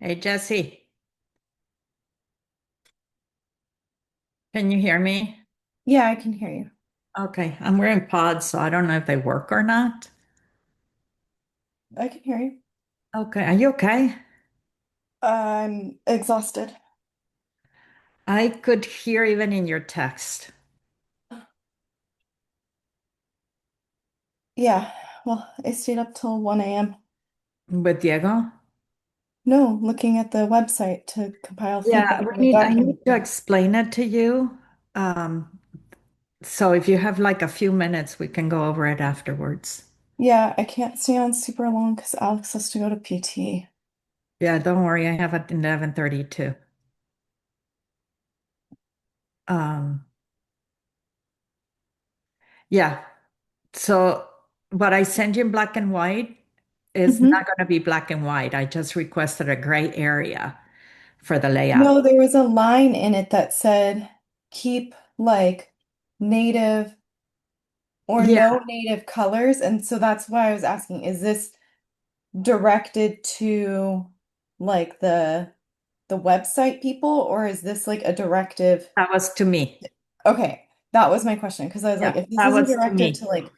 Hey Jesse, can you hear me? Yeah, I can hear you. Okay, I'm wearing pods, so I don't know if they work or not. I can hear you. Okay, are you okay? I'm exhausted. I could hear even in your text Yeah, well, I stayed up till 1 a.m. with Diego. No, looking at the website to compile Yeah, feedback on the I need document. to explain it to you. Um, so if you have like a few minutes, we can go over it afterwards. Yeah, I can't stay on super long because Alex has to go to PT. Yeah, don't worry, I have it 11:32. Um, yeah, so what I send you in black and white is Hmm. not going to be black and white. I just requested a gray area for the layout. No, there was a line in it that said keep like native or Yeah, no native colors. And so that's why I was asking, is this directed to like the website people, or is this like a directive? that was to me. Okay, that was my question because I was like, Yeah, if this that isn't was to directed to me. like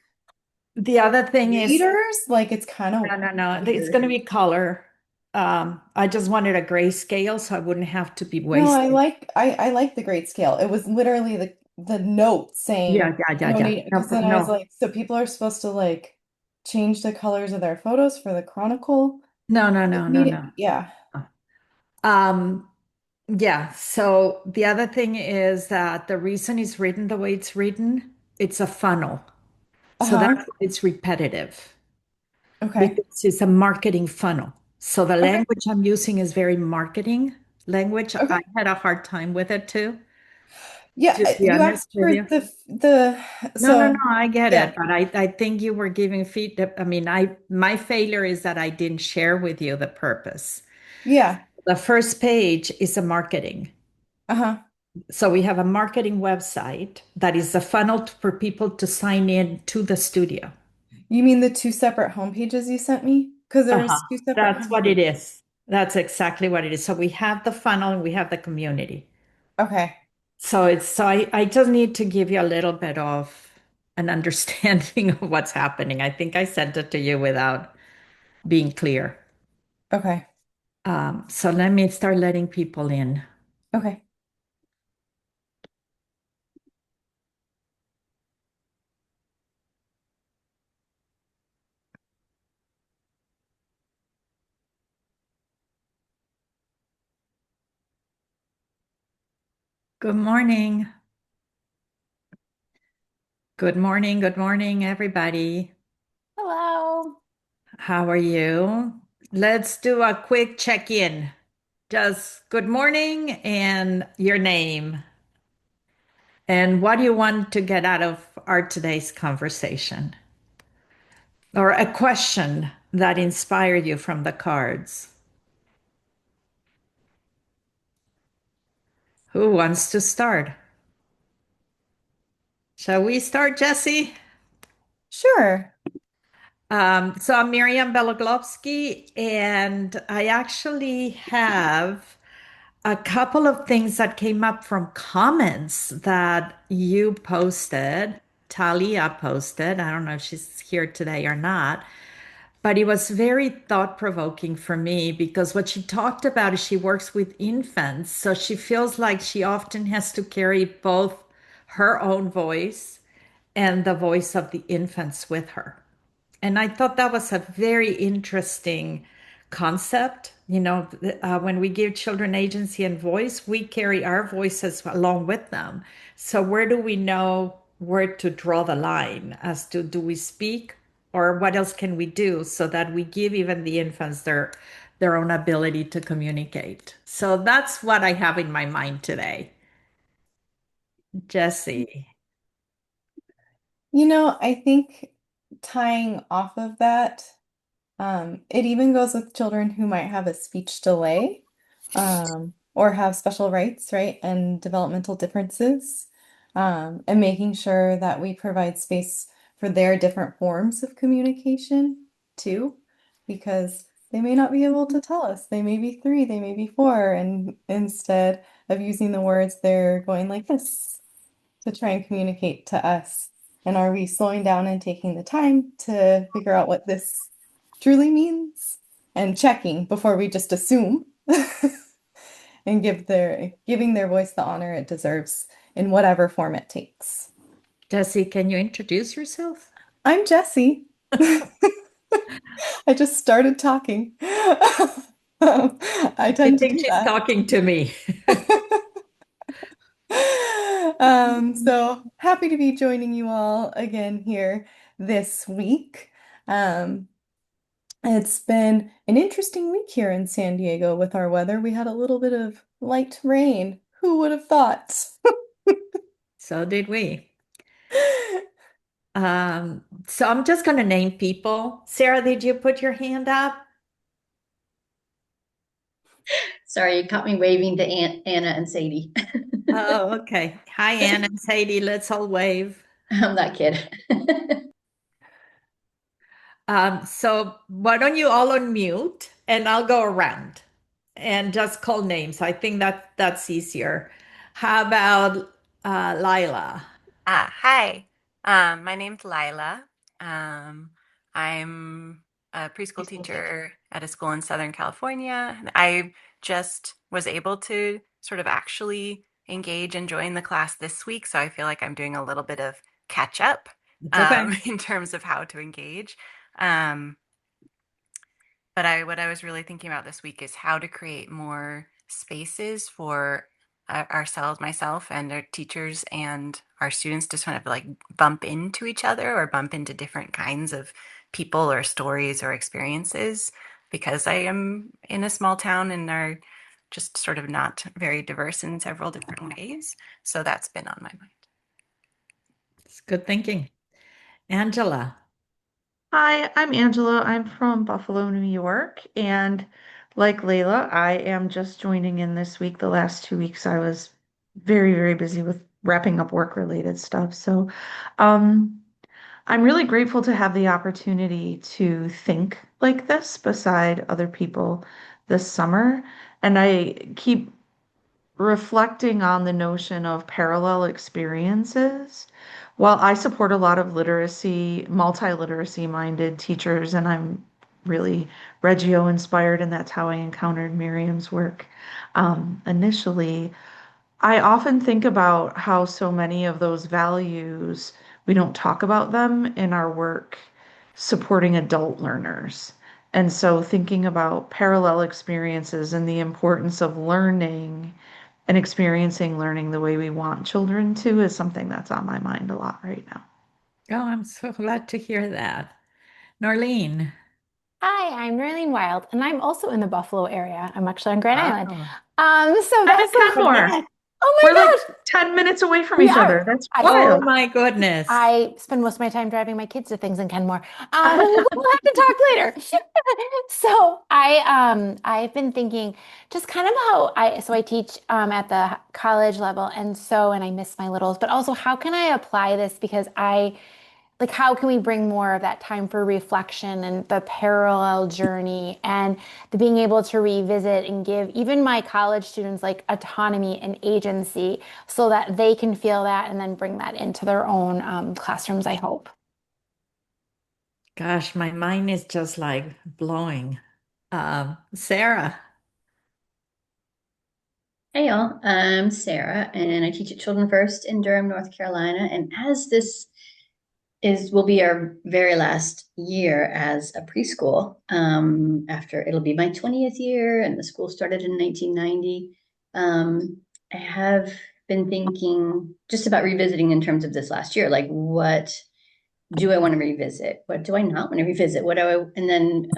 The other thing is, readers, like it's kind of no, it's going weird. to be color. I just wanted a grayscale so I wouldn't have to be No, wasting. I like the grade scale. It was literally the note saying no Yeah. need, No, because then I was no, like, so people are supposed to like change the colors of their photos for the Chronicle. no. Yeah. Um, yeah. So the other thing is that the reason it's written the way it's written, it's a funnel. So that's Uh-huh. why it's repetitive Okay. because it's a marketing funnel. So the Okay. language I'm using is very marketing language. I Okay. had a hard time with it too, Yeah, to be you asked honest with for you. the No, so I get yeah. it, but I think you were giving feedback. I mean, my failure is that I didn't share with you the purpose. Yeah. The first page is a marketing. Uh-huh. So we have a marketing website that is a funnel for people to sign in to the studio. You mean the two separate homepages you sent me? Because Uh-huh. there's two separate That's what it homepages. is. That's exactly what it is. So we have the funnel and we have the community. Okay. So I just need to give you a little bit of an understanding of what's happening. I think I sent it to you without being clear. Okay. So let me start letting people in. Okay. Good morning. Good morning, everybody. Hello. How are you? Let's do a quick check-in. Just good morning and your name. And what do you want to get out of our today's conversation? Or a question that inspired you from the cards? Who wants to start? Shall we start, Jesse? Sure. So I'm Miriam Beloglovsky, and I actually have a couple of things that came up from comments that you posted. Talia posted. I don't know if she's here today or not, but it was very thought-provoking for me because what she talked about is she works with infants, so she feels like she often has to carry both her own voice and the voice of the infants with her. And I thought that was a very interesting concept. When we give children agency and voice, we carry our voices along with them. So, where do we know where to draw the line as to do we speak or what else can we do so that we give even the infants their own ability to communicate? So, that's what I have in my mind today. Jesse. I think tying off of that, it even goes with children who might have a speech delay, or have special rights, right, and developmental differences, and making sure that we provide space for their different forms of communication too, because They may not be able to tell us. They may be three, they may be four, and instead of using the words, they're going like this to try and communicate to us. And are we slowing down and taking the time to figure out what this truly means and checking before we just assume and giving their voice the honor it deserves in whatever form it takes. Desi, can you introduce yourself? I'm Jessie. I just started talking. I I tend to think do she's that. talking to me. So happy to be joining you all again here this week. Um, it's been an interesting week here in San Diego with our weather. We had a little bit of light rain. Who would have thought? So did we. So I'm just going to name people. Sarah, did you put your hand up? Sorry, you caught me waving to Anna and Sadie. Oh, okay. Hi, Ann and Sadie. Let's all wave. I'm that kid. So why don't you all unmute and I'll go around and just call names. I think that's easier. How about Lila? Hi, my name's Lila. Um, I'm a preschool teacher at a school in Southern California. I just was able to sort of actually engage and join the class this week, so I feel like I'm doing a little bit of catch up It's okay. in terms of how to engage. Um, but what I was really thinking about this week is how to create more spaces for ourselves, myself, and our teachers and our students to sort of like bump into each other or bump into different kinds of people or stories or experiences. Because I am in a small town and are just sort of not very diverse in several different ways. So that's been on my mind. It's good thinking. Angela. Hi, I'm Angela. I'm from Buffalo, New York. And like Layla, I am just joining in this week. The last 2 weeks, I was very, very busy with wrapping up work-related stuff. So, um, I'm really grateful to have the opportunity to think like this beside other people this summer. And I keep reflecting on the notion of parallel experiences. While I support a lot of literacy, multi-literacy minded teachers, and I'm really Reggio inspired, and that's how I encountered Miriam's work initially. I often think about how so many of those values, we don't talk about them in our work supporting adult learners. And so thinking about parallel experiences and the importance of learning and experiencing learning the way we want children to is something that's on my mind a lot right now. Oh, I'm so glad to hear that. Norlene. Hi, I'm Nerlene Wild, and I'm also in the Buffalo area. I'm actually on Grand Island. Oh. So I'm in that's so Kenmore. funny. Oh We're like my gosh, 10 minutes away from we each other. are. That's I Oh wild. my goodness. I spend most of my time driving my kids to things in Kenmore. We'll have to talk later. So I've been thinking just kind of how I teach at the college level, and I miss my littles, but also how can I apply this because I like how can we bring more of that time for reflection and the parallel journey and the being able to revisit and give even my college students like autonomy and agency so that they can feel that and then bring that into their own classrooms, I hope. Gosh, my mind is just like blowing. Sarah. Hey y'all, I'm Sarah and I teach at Children First in Durham, North Carolina. And as this will be our very last year as a preschool, after it'll be my 20th year and the school started in 1990. I have been thinking just about revisiting in terms of this last year, like what do I want to revisit? What do I not want to revisit? And then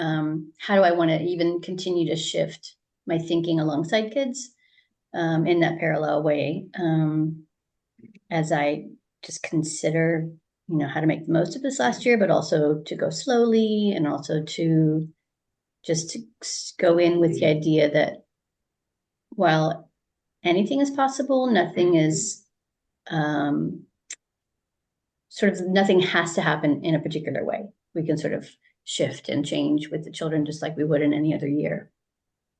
how do I want to even continue to shift my thinking alongside kids in that parallel way as I just consider, how to make the most of this last year, but also to go slowly and also to just to go in with the idea that while anything is possible, nothing is sort of nothing has to happen in a particular way. We can sort of shift and change with the children, just like we would in any other year.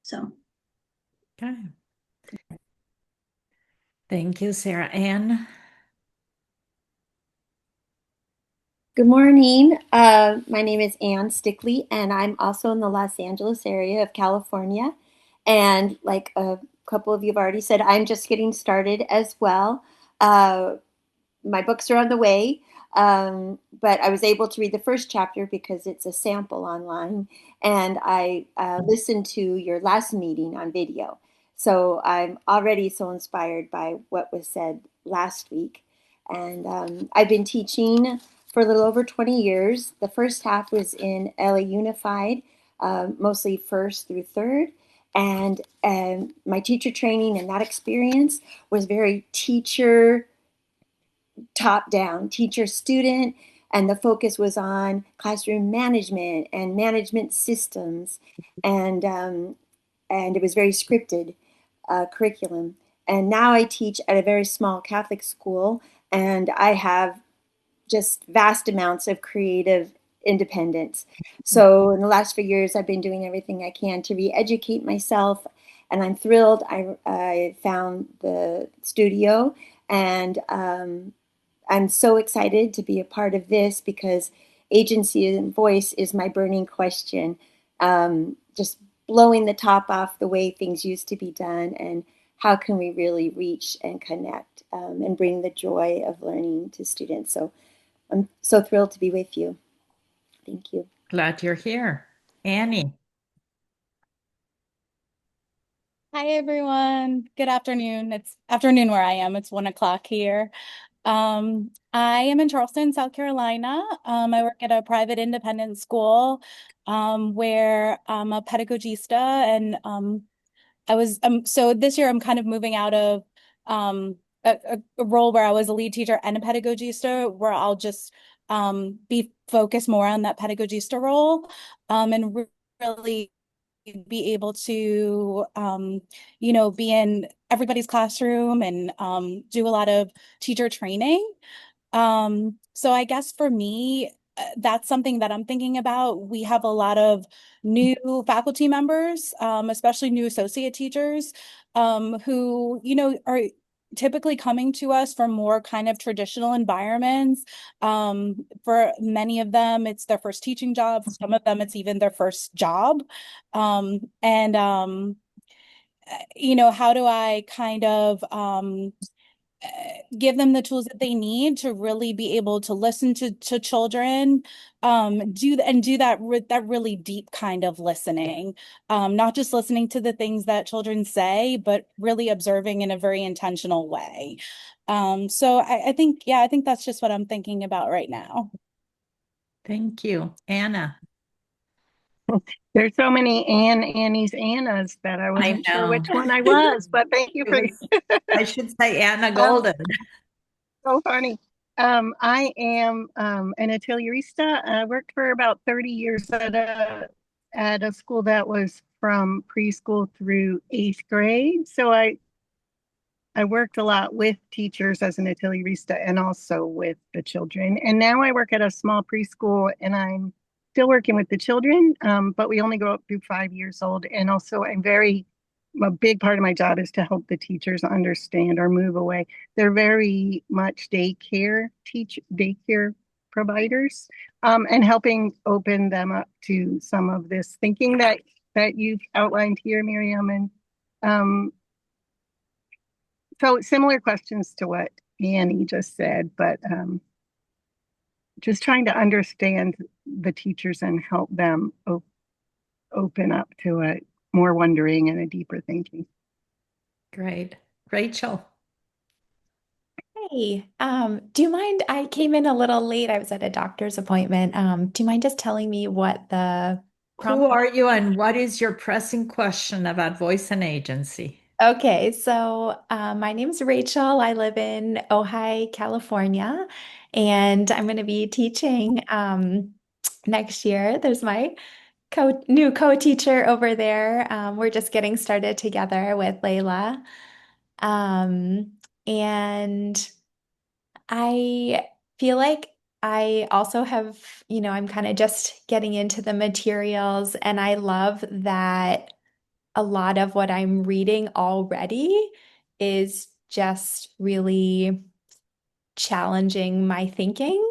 So. Okay. Thank you, Sarah Ann. Good morning. My name is Ann Stickley, and I'm also in the Los Angeles area of California. And like a couple of you have already said, I'm just getting started as well. Uh, my books are on the way, but I was able to read the first chapter because it's a sample online, and I listened to your last meeting on video. So I'm already so inspired by what was said last week. And I've been teaching for a little over 20 years. The first half was in LA Unified, mostly first through third. And my teacher training and that experience was very teacher top down, teacher student, and the focus was on classroom management and management systems, and and it was very scripted curriculum. And now I teach at a very small Catholic school, and I have just vast amounts of creative independence. So in the last few years, I've been doing everything I can to re-educate myself, and I'm thrilled. I found the studio, and I'm so excited to be a part of this because agency and voice is my burning question. Just blowing the top off the way things used to be done, and how can we really reach and connect and bring the joy of learning to students. So I'm so thrilled to be with you. Thank you. Glad you're here. Annie. Hi everyone. Good afternoon. It's afternoon where I am. It's 1 o'clock here. I am in Charleston, South Carolina. I work at a private independent school where I'm a pedagogista, and I was so this year I'm kind of moving out of a role where I was a lead teacher and a pedagogista, where I'll just be focused more on that pedagogista role, and really be able to be in everybody's classroom and do a lot of teacher training. So I guess for me, that's something that I'm thinking about. We have a lot of new faculty members, especially new associate teachers, who, are typically coming to us from more kind of traditional environments. For many of them, it's their first teaching job. For some of them, it's even their first job. And how do I kind of give them the tools that they need to really be able to listen to children, do that really deep kind of listening, not just listening to the things that children say, but really observing in a very intentional way. So I think, yeah, I think that's just what I'm thinking about right now. Thank you. Anna. There's so many Annies, Annas that I I wasn't sure know. which one I was, but thank you It for was, I should say Anna um, Golden. so funny. I am an atelierista. I worked for about 30 years at a school that was from preschool through eighth grade. So I worked a lot with teachers as an atelierista and also with the children. And now I work at a small preschool and I'm still working with the children, but we only go up through 5 years old. And also, a big part of my job is to help the teachers understand or move away. They're very much daycare providers, and helping open them up to some of this thinking that you've outlined here, Miriam. And so similar questions to what Annie just said, but just trying to understand the teachers and help them open up to a more wondering and a deeper thinking. Great. Rachel. Hey, do you mind? I came in a little late. I was at a doctor's appointment. Do you mind just telling me what the Who prompt was? are you and what is your pressing question about voice and agency? Okay, so my name's Rachel. I live in Ojai, California, and I'm going to be teaching next year. There's my new co-teacher over there. We're just getting started together with Layla. And I feel like I also have, I'm kind of just getting into the materials, and I love that a lot of what I'm reading already is just really challenging my thinking.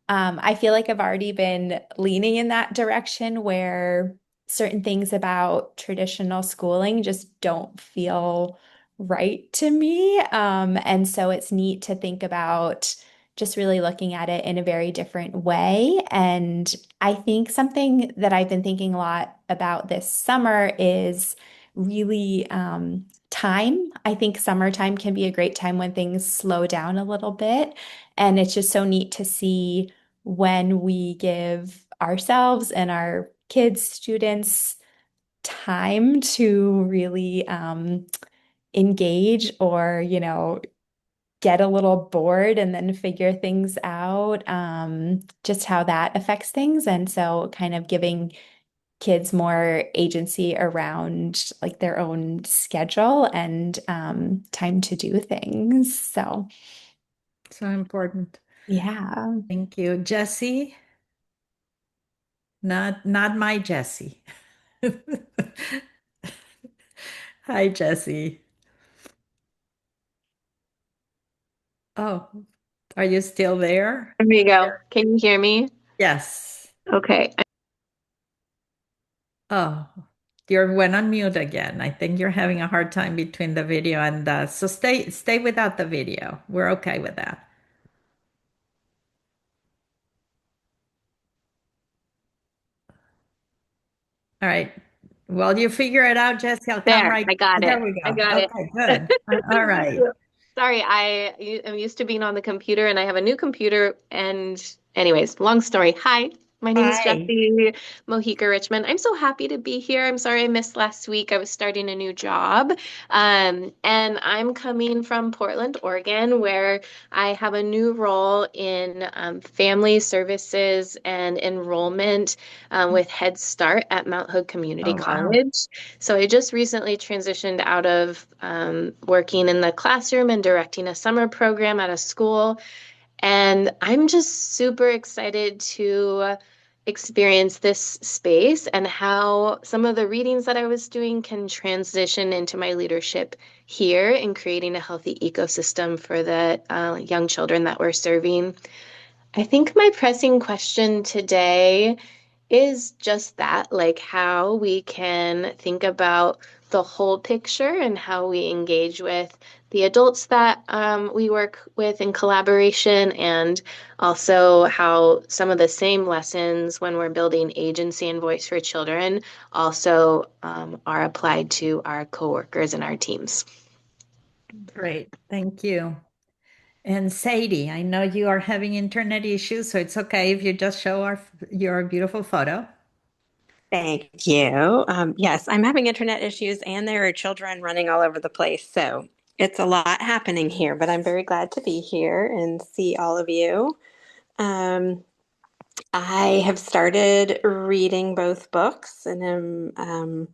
I feel like I've already been leaning in that direction where certain things about traditional schooling just don't feel right to me. And so it's neat to think about just really looking at it in a very different way. And I think something that I've been thinking a lot about this summer is really time. I think summertime can be a great time when things slow down a little bit. And it's just so neat to see when we give ourselves and our kids, students, time to really engage or, get a little bored and then figure things out, just how that affects things. And so kind of giving kids more agency around like their own schedule and time to do things. So, So important. yeah. Thank you. Jesse? Not my Jesse. Hi, Jesse. Oh, are you still there? There you go. Can you hear me? Yes. Okay. Oh, you went on mute again. I think you're having a hard time between the video and so stay without the video. We're okay with that. All right. Well, you figure it out, Jesse. I'll come There, right. I got There it. we I go. got it. Okay, good. All Thank right. you. Sorry, I'm used to being on the computer and I have a new computer. And anyways, long story. Hi, my name is Hi. Jessie Mojica Richmond. I'm so happy to be here. I'm sorry I missed last week. I was starting a new job. And I'm coming from Portland, Oregon, where I have a new role in family services and enrollment with Head Start at Mount Hood Community Oh, wow. College. So I just recently transitioned out of working in the classroom and directing a summer program at a school. And I'm just super excited to experience this space and how some of the readings that I was doing can transition into my leadership here in creating a healthy ecosystem for the young children that we're serving. I think my pressing question today is just that, like how we can think about the whole picture and how we engage with the adults that we work with in collaboration, and also how some of the same lessons when we're building agency and voice for children also are applied to our coworkers and our teams. Great. Thank you. And Sadie, I know you are having internet issues, so it's okay if you just show your beautiful photo. Thank you. Yes, I'm having internet issues and there are children running all over the place. So it's a lot happening here, but I'm very glad to be here and see all of you. Um, I have started reading both books and am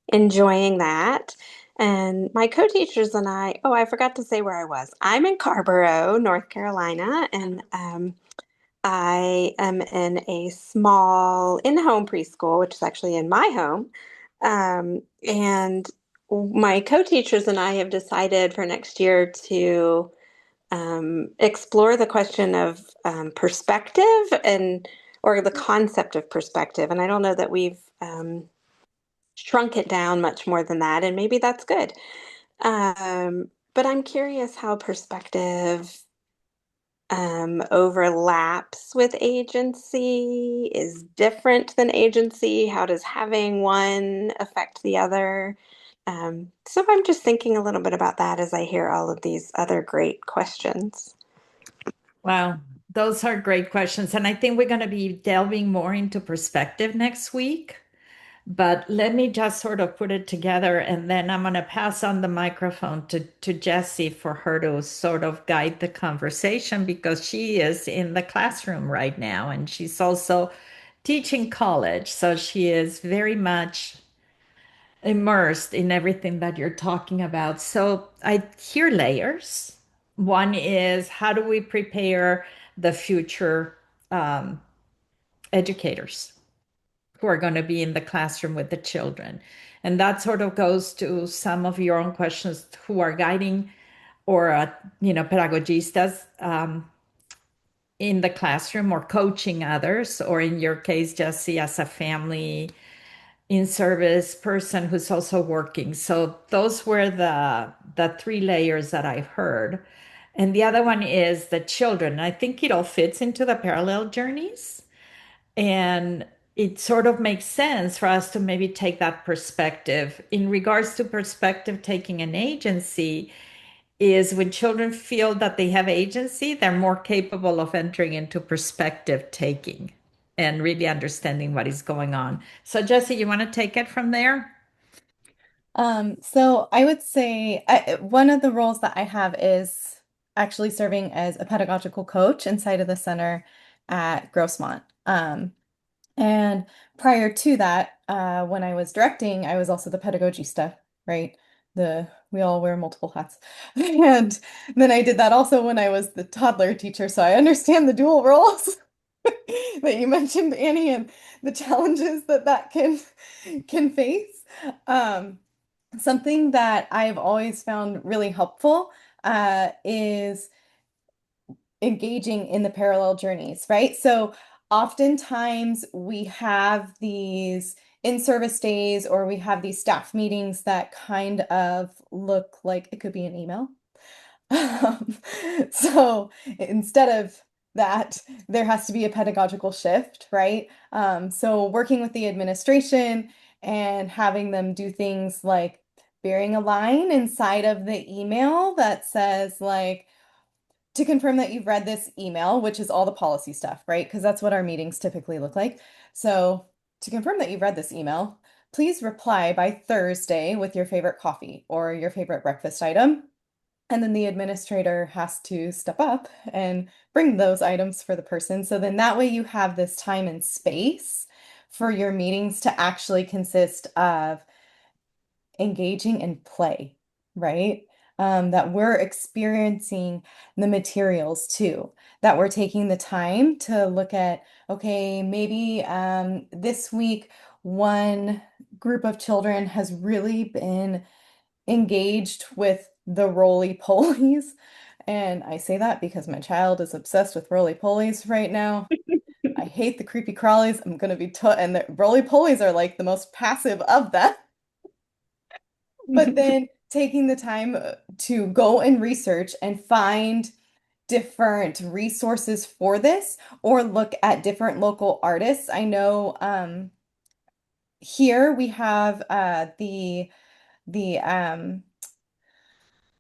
enjoying that. And my co-teachers and I forgot to say where I was. I'm in Carborough, North Carolina, and I am in a small in-home preschool, which is actually in my home. And my co-teachers and I have decided for next year to explore the question of perspective and or the concept of perspective. And I don't know that we've shrunk it down much more than that, and maybe that's good. But I'm curious how perspective overlaps with agency, is different than agency. How does having one affect the other? So I'm just thinking a little bit about that as I hear all of these other great questions. Wow, those are great questions. And I think we're going to be delving more into perspective next week. But let me just sort of put it together, and then I'm going to pass on the microphone to Jessie for her to sort of guide the conversation because she is in the classroom right now and she's also teaching college. So she is very much immersed in everything that you're talking about. So I hear layers. One is how do we prepare the future um, educators who are going to be in the classroom with the children. And that sort of goes to some of your own questions who are guiding or, pedagogistas in the classroom or coaching others, or in your case, Jesse, as a family in service person who's also working. So those were the three layers that I've heard. And the other one is the children. I think it all fits into the parallel journeys. And it sort of makes sense for us to maybe take that perspective. In regards to perspective taking an agency, is when children feel that they have agency, they're more capable of entering into perspective taking and really understanding what is going on. So, Jesse, you want to take it from there? So I would say one of the roles that I have is actually serving as a pedagogical coach inside of the center at Grossmont. And prior to that, when I was directing, I was also the pedagogista, right? We all wear multiple hats. And then I did that also when I was the toddler teacher, so I understand the dual roles that you mentioned, Annie, and the challenges that can face. Something that I've always found really helpful is engaging in the parallel journeys, right? So oftentimes we have these in-service days or we have these staff meetings that kind of look like it could be an email. Um, so instead of that, there has to be a pedagogical shift, right? So working with the administration and having them do things like burying a line inside of the email that says like, to confirm that you've read this email, which is all the policy stuff, right? Because that's what our meetings typically look like. So to confirm that you've read this email, please reply by Thursday with your favorite coffee or your favorite breakfast item. And then the administrator has to step up and bring those items for the person. So then that way you have this time and space for your meetings to actually consist of engaging in play, right? That we're experiencing the materials too, that we're taking the time to look at, okay, maybe this week one group of children has really been engaged with the roly-polies. And I say that because my child is obsessed with roly-polies right now. I hate the creepy crawlies. I'm gonna be and the roly-polies are like the most passive of them. But then taking the time to go and research and find different resources for this or look at different local artists. I know here we have the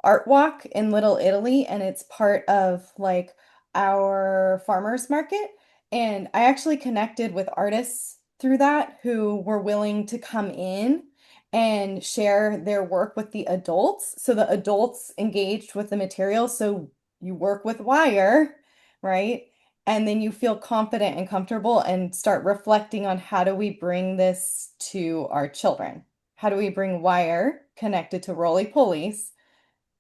art walk in Little Italy, and it's part of like our farmers market. And I actually connected with artists through that who were willing to come in and share their work with the adults. So the adults engaged with the material. So you work with wire, right? And then you feel confident and comfortable and start reflecting on how do we bring this to our children? How do we bring wire connected to roly-polies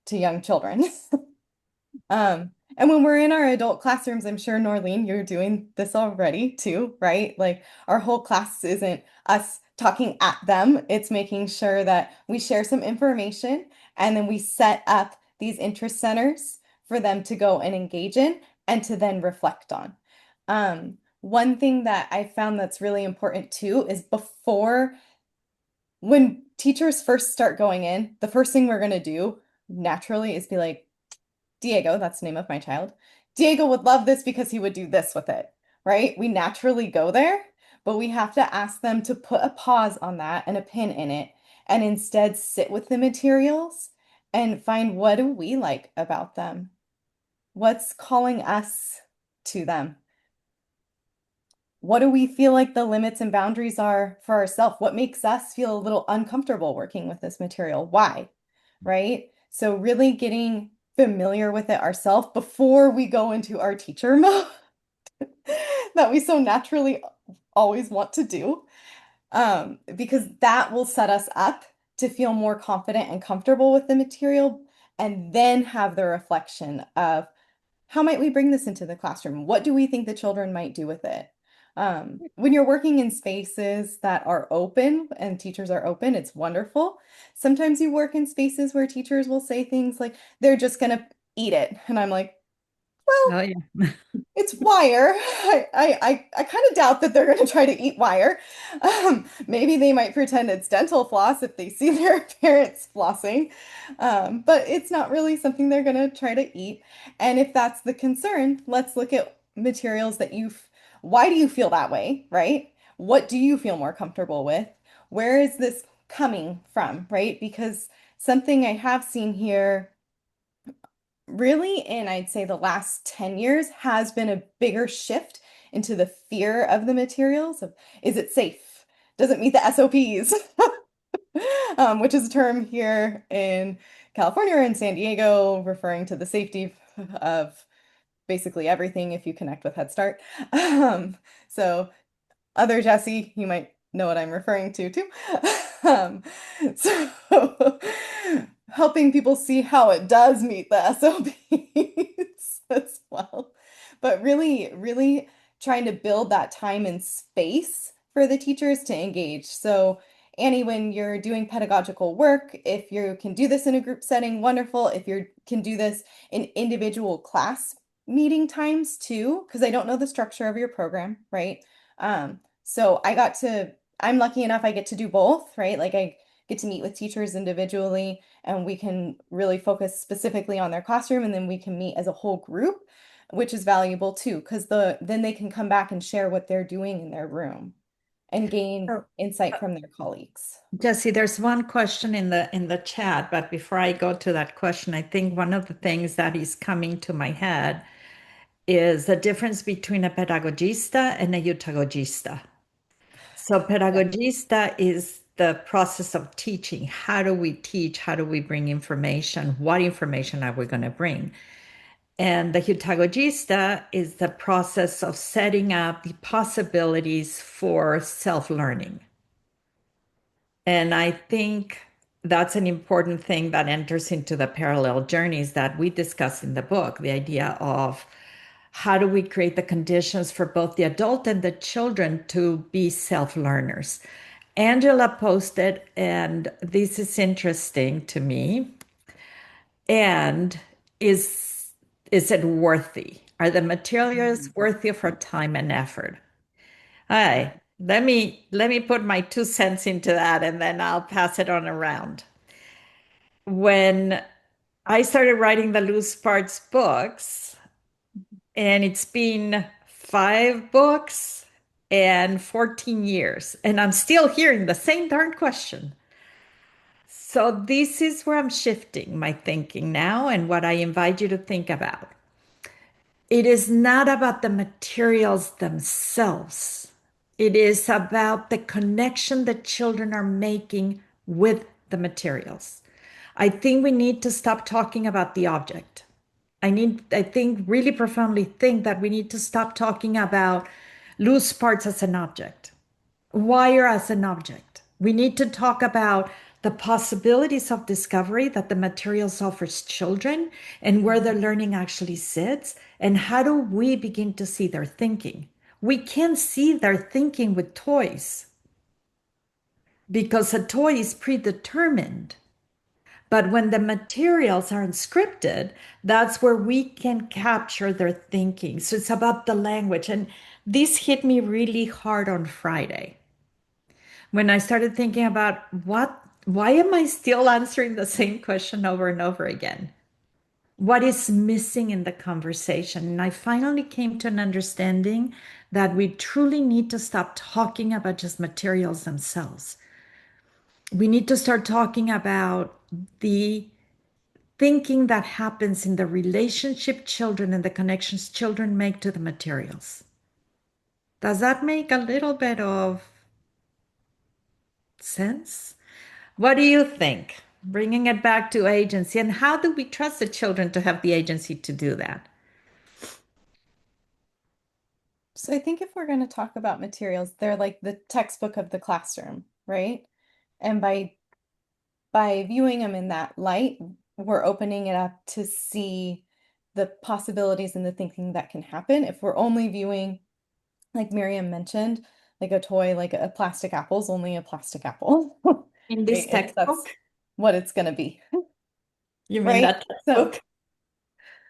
to young children? And when we're in our adult classrooms, I'm sure Norlene, you're doing this already too, right? Like our whole class isn't us talking at them. It's making sure that we share some information and then we set up these interest centers for them to go and engage in and to then reflect on. One thing that I found that's really important too is when teachers first start going in, the first thing we're going to do naturally is be like, Diego, that's the name of my child. Diego would love this because he would do this with it, right? We naturally go there, but we have to ask them to put a pause on that and a pin in it and instead sit with the materials and find what do we like about them? What's calling us to them? What do we feel like the limits and boundaries are for ourselves? What makes us feel a little uncomfortable working with this material? Why? Right? So really getting familiar with it ourselves before we go into our teacher mode that we so naturally always want to do, because that will set us up to feel more confident and comfortable with the material and then have the reflection of how might we bring this into the classroom? What do we think the children might do with it? When you're working in spaces that are open and teachers are open, it's wonderful. Sometimes you work in spaces where teachers will say things like, they're just going to eat it. And I'm like, well, Oh, yeah. it's wire. I kind of doubt that they're going to try to eat wire. Maybe they might pretend it's dental floss if they see their parents flossing, but it's not really something they're going to try to eat. And if that's the concern, let's look at materials that why do you feel that way, right? What do you feel more comfortable with? Where is this coming from, right? Because something I have seen here really in, I'd say, the last 10 years has been a bigger shift into the fear of the materials of, is it safe? Does it meet the SOPs? Which is a term here in California or in San Diego, referring to the safety of basically everything if you connect with Head Start. So other Jesse, you might know what I'm referring to too. Um, so helping people see how it does meet the SOPs as well. But really, really trying to build that time and space for the teachers to engage. So Annie, when you're doing pedagogical work, if you can do this in a group setting, wonderful. If you can do this in individual class meeting times too, because I don't know the structure of your program, right? So I'm lucky enough I get to do both, right? Like I get to meet with teachers individually and we can really focus specifically on their classroom and then we can meet as a whole group, which is valuable too, because then they can come back and share what they're doing in their room and gain Oh, insight from their colleagues. Jesse, there's one question in the chat, but before I go to that question, I think one of the things that is coming to my head is the difference between a pedagogista and a eutagogista. So pedagogista is the process of teaching. How do we teach? How do we bring information? What information are we going to bring? And the eutagogista is the process of setting up the possibilities for self-learning. And I think that's an important thing that enters into the parallel journeys that we discuss in the book, the idea of how do we create the conditions for both the adult and the children to be self-learners. Angela posted, and this is interesting to me, and is it worthy? Are the materials worthy of our time and effort? All right, let me put my 2 cents into that and then I'll pass it on around. When I started writing the Loose Parts books, and it's been 5 books and 14 years, and I'm still hearing the same darn question. So this is where I'm shifting my thinking now and what I invite you to think about. It is not about the materials themselves. It is about the connection that children are making with the materials. I think we need to stop talking about the object. I think really profoundly think that we need to stop talking about loose parts as an object, wire as an object. We need to talk about the possibilities of discovery that the materials offers children and where their learning actually sits and how do we begin to see their thinking. We can't see their thinking with toys because a toy is predetermined. But when the materials are unscripted, that's where we can capture their thinking. So it's about the language. And this hit me really hard on Friday when I started thinking about why am I still answering the same question over and over again? What is missing in the conversation? And I finally came to an understanding that we truly need to stop talking about just materials themselves. We need to start talking about the thinking that happens in the relationship children and the connections children make to the materials. Does that make a little bit of sense? What do you think? Bringing it back to agency, and how do we trust the children to have the agency to do that? So I think if we're going to talk about materials, they're like the textbook of the classroom, right? And by viewing them in that light, we're opening it up to see the possibilities and the thinking that can happen if we're only viewing, like Miriam mentioned, like a toy, like a plastic apple is only a plastic apple. In this Right? That's textbook? what it's going to be, You mean right? that So textbook?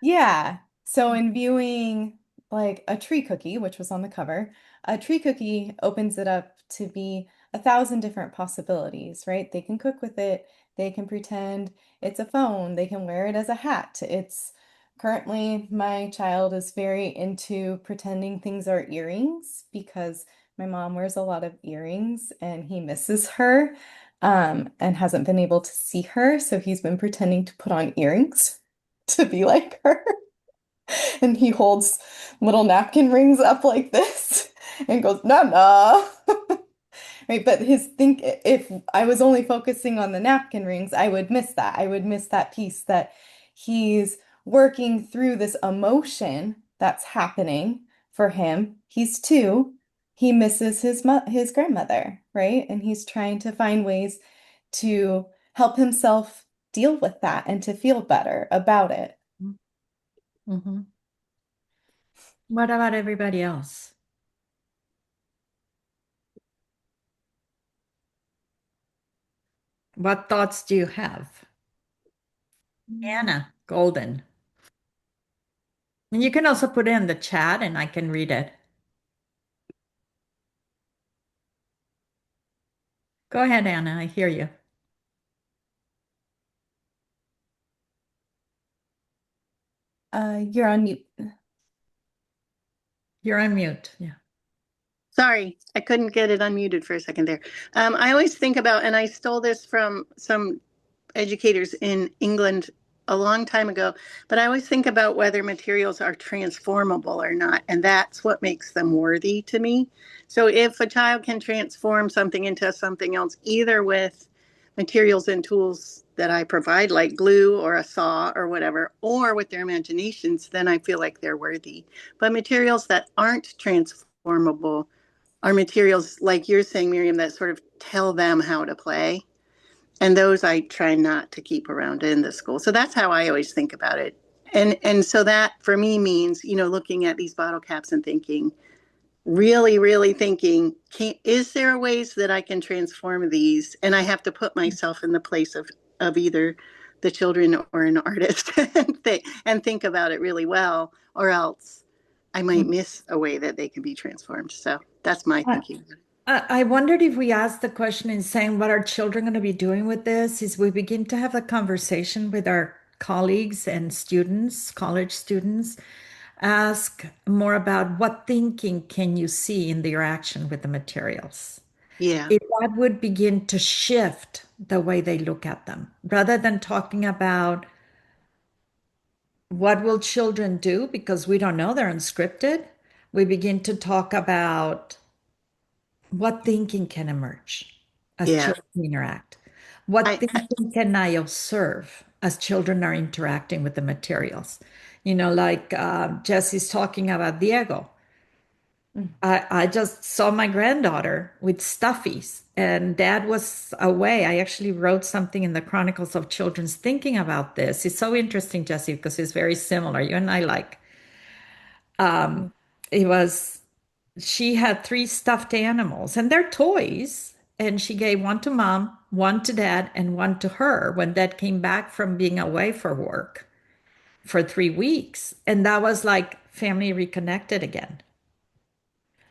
yeah. So in viewing like a tree cookie, which was on the cover, a tree cookie opens it up to be 1,000 different possibilities, right? They can cook with it. They can pretend it's a phone. They can wear it as a hat. It's currently my child is very into pretending things are earrings because my mom wears a lot of earrings and he misses her, and hasn't been able to see her. So he's been pretending to put on earrings to be like her. And he holds little napkin rings up like this and goes, nah, nah. Right. But his think if I was only focusing on the napkin rings, I would miss that. I would miss that piece that he's working through this emotion that's happening for him. He's two. He misses his grandmother, right? And he's trying to find ways to help himself deal with that and to feel better about it. Mhm. What about everybody else? What thoughts do you have? Anna, golden. And you can also put it in the chat and I can read it. Go ahead, Anna. I hear you. You're on mute. You're on mute. Yeah. Sorry, I couldn't get it unmuted for a second there. I always think about, and I stole this from some educators in England a long time ago, but I always think about whether materials are transformable or not, and that's what makes them worthy to me. So if a child can transform something into something else, either with materials and tools that I provide, like glue or a saw or whatever, or with their imaginations, then I feel like they're worthy. But materials that aren't transformable are materials, like you're saying, Miriam, that sort of tell them how to play. And those I try not to keep around in the school. So that's how I always think about it. And so that for me means, looking at these bottle caps and thinking, really, really thinking, is there ways that I can transform these? And I have to put myself in the place of either the children or an artist and think about it really well, or else I might miss a way that they can be transformed. So that's my I, thinking. I wondered if we asked the question in saying what are children going to be doing with this, is we begin to have a conversation with our colleagues and students, college students, ask more about what thinking can you see in the interaction with the materials. Yeah. If that would begin to shift the way they look at them, rather than talking about what will children do because we don't know, they're unscripted, we begin to talk about what thinking can emerge as Yeah. children interact. What I thinking can I observe as children are interacting with the materials? Like Jesse's talking about Diego. I just saw my granddaughter with stuffies, and dad was away. I actually wrote something in the Chronicles of Children's thinking about this. It's so interesting, Jesse, because it's very similar. You and I like. Mm. It was, she had three stuffed animals, and they're toys. And she gave one to mom, one to dad, and one to her when dad came back from being away for work for 3 weeks. And that was like family reconnected again.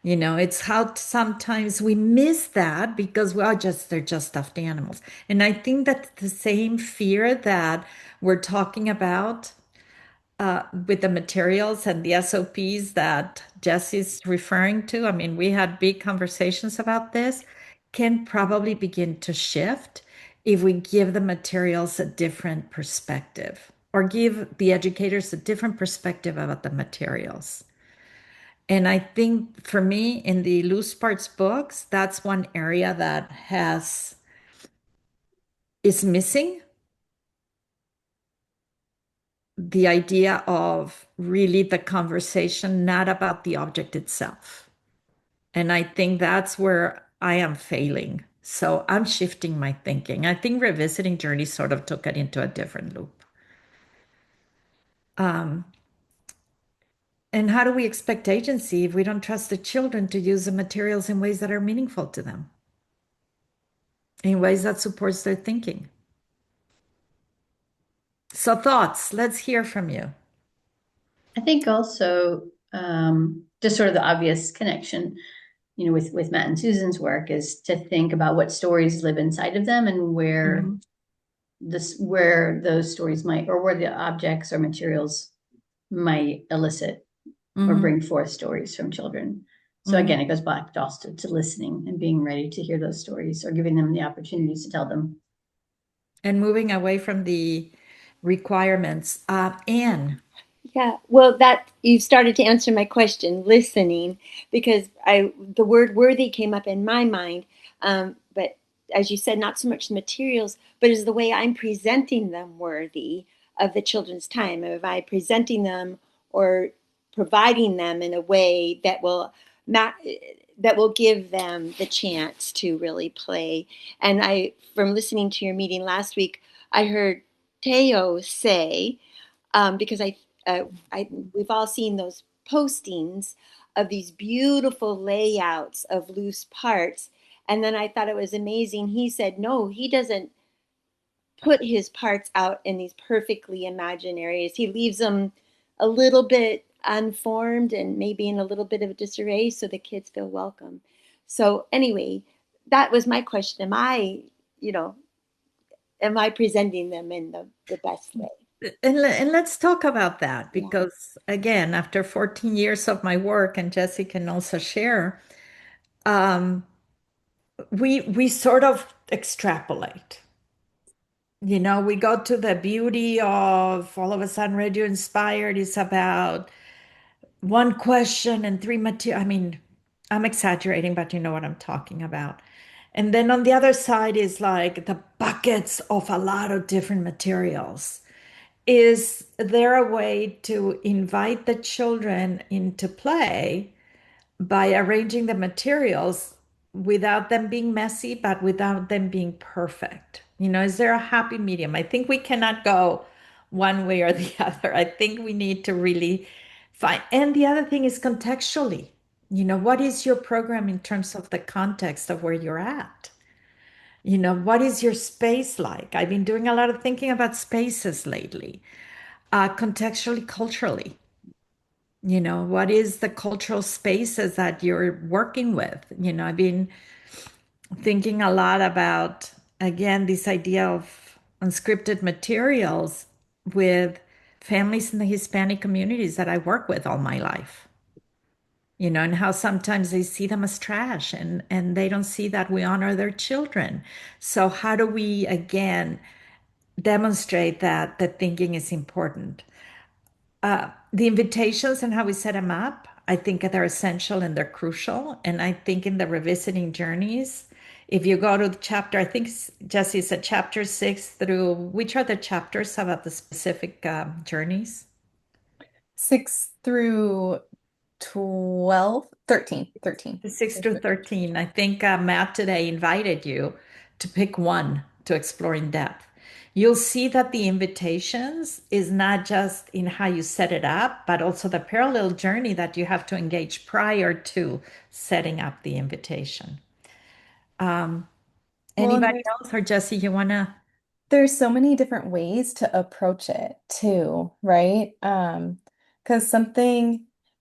It's how sometimes we miss that because they're just stuffed animals. And I think that's the same fear that we're talking about with the materials and the SOPs that Jesse's referring to. I mean, we had big conversations about this, can probably begin to shift if we give the materials a different perspective or give the educators a different perspective about the materials. And I think for me, in the loose parts books, that's one area that is missing the idea of really the conversation, not about the object itself. And I think that's where I am failing. So I'm shifting my thinking. I think revisiting journey sort of took it into a different loop. And how do we expect agency if we don't trust the children to use the materials in ways that are meaningful to them, in ways that supports their thinking? So thoughts, let's hear from you. I think also just sort of the obvious connection, with Matt and Susan's work is to think about what stories live inside of them and where those stories might, or where the objects or materials might elicit or Mhm. bring forth stories from children. So Mhm. again, it goes back also to listening and being ready to hear those stories or giving them the opportunities to tell them. And moving away from the requirements. Anne. Yeah, well, that you've started to answer my question, listening, because the word worthy came up in my mind. But as you said, not so much the materials, but is the way I'm presenting them worthy of the children's time? Am I presenting them or providing them in a way that will give them the chance to really play? And from listening to your meeting last week, I heard Teo say, because we've all seen those postings of these beautiful layouts of loose parts. And then I thought it was amazing. He said, no, he doesn't put his parts out in these perfectly imagined areas. He leaves them a little bit unformed and maybe in a little bit of disarray so the kids feel welcome. So anyway, that was my question. You know, am I presenting them in the best way? And let's talk about that Yeah. because, again, after 14 years of my work, and Jesse can also share, um, we sort of extrapolate. We go to the beauty of all of a sudden Radio Inspired is about one question and three material. I mean, I'm exaggerating, but you know what I'm talking about. And then on the other side is like the buckets of a lot of different materials. Is there a way to invite the children into play by arranging the materials without them being messy, but without them being perfect? Is there a happy medium? I think we cannot go one way or the other. I think we need to really find. And the other thing is contextually. What is your program in terms of the context of where you're at? What is your space like? I've been doing a lot of thinking about spaces lately, contextually, culturally. What is the cultural spaces that you're working with? I've been thinking a lot about, again, this idea of unscripted materials with families in the Hispanic communities that I work with all my life. And how sometimes they see them as trash and they don't see that we honor their children. So how do we, again, demonstrate that the thinking is important? The invitations and how we set them up, I think they're essential and they're crucial. And I think in the revisiting journeys, if you go to the chapter, I think Jesse said chapter 6 through, which are the chapters about the specific journeys? 6 through 12, 13, 13. 6 through 13. I think Matt today invited you to pick one to explore in depth. You'll see that the invitations is not just in how you set it up, but also the parallel journey that you have to engage prior to setting up the invitation. Well, and Anybody else, or Jesse, you want to? there's so many different ways to approach it too, right? Because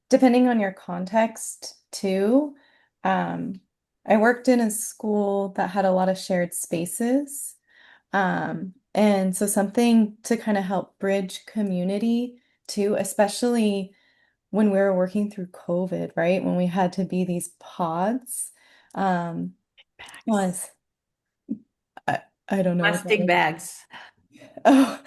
depending on your context too, I worked in a school that had a lot of shared spaces. And so something to kind of help bridge community too, especially when we were working through COVID, right? When we had to be these pods, um, was I, I don't know what that Plastic is. bags. Oh,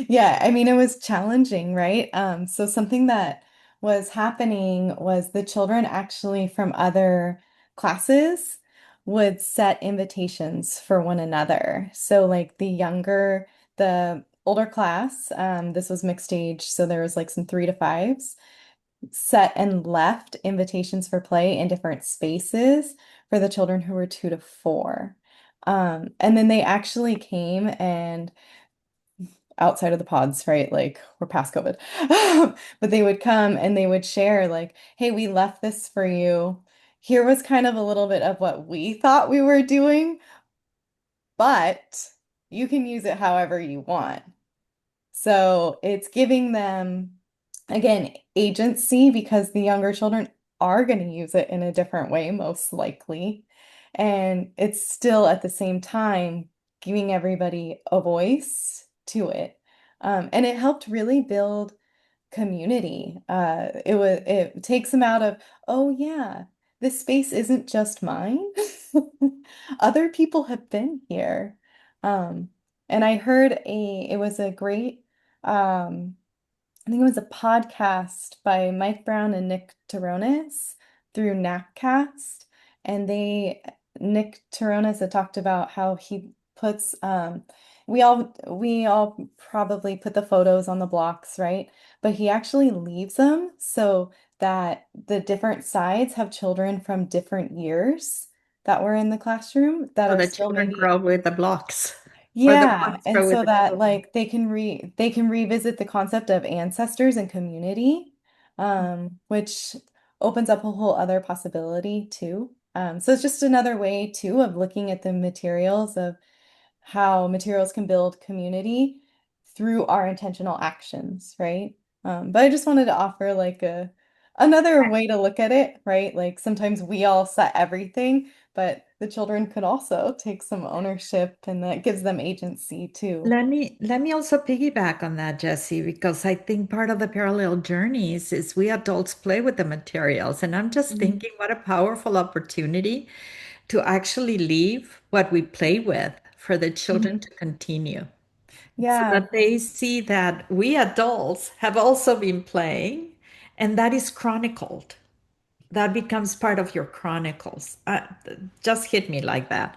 yeah. I mean, it was challenging, right? So something that was happening was the children actually from other classes would set invitations for one another. So like the older class, this was mixed age, so there was like some 3 to 5s, set and left invitations for play in different spaces for the children who were 2 to 4. And then they actually came and outside of the pods, right? Like we're past COVID. But they would come and they would share like, hey, we left this for you. Here was kind of a little bit of what we thought we were doing, but you can use it however you want. So it's giving them, again, agency because the younger children are going to use it in a different way, most likely. And it's still at the same time giving everybody a voice to it. And it helped really build community. It takes them out of, oh yeah, this space isn't just mine. Other people have been here. Um, and I heard it was a great um, I think it was a podcast by Mike Brown and Nick Taronis through Napcast. And Nick Taronis had talked about how he puts, we all probably put the photos on the blocks, right? But he actually leaves them so that the different sides have children from different years that were in the classroom that So are the still children maybe. grow with the blocks, or the Yeah, blocks and grow with so the that children. like they can revisit the concept of ancestors and community, which opens up a whole other possibility too. So it's just another way too of looking at the materials of how materials can build community through our intentional actions, right? But I just wanted to offer like a another way to look at it, right? Like sometimes we all set everything, but the children could also take some ownership and that gives them agency too. Let me also piggyback on that, Jesse, because I think part of the parallel journeys is we adults play with the materials. And I'm just Mhm. thinking what a powerful opportunity to actually leave what we play with for the children Mhm. to continue. So Yeah. that they see that we adults have also been playing, and that is chronicled. That becomes part of your chronicles. Just hit me like that.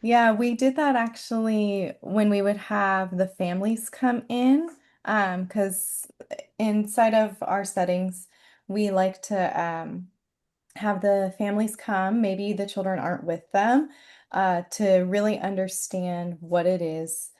Yeah, we did that actually when we would have the families come in, because inside of our settings, we like to have the families come, maybe the children aren't with them, to really understand what it is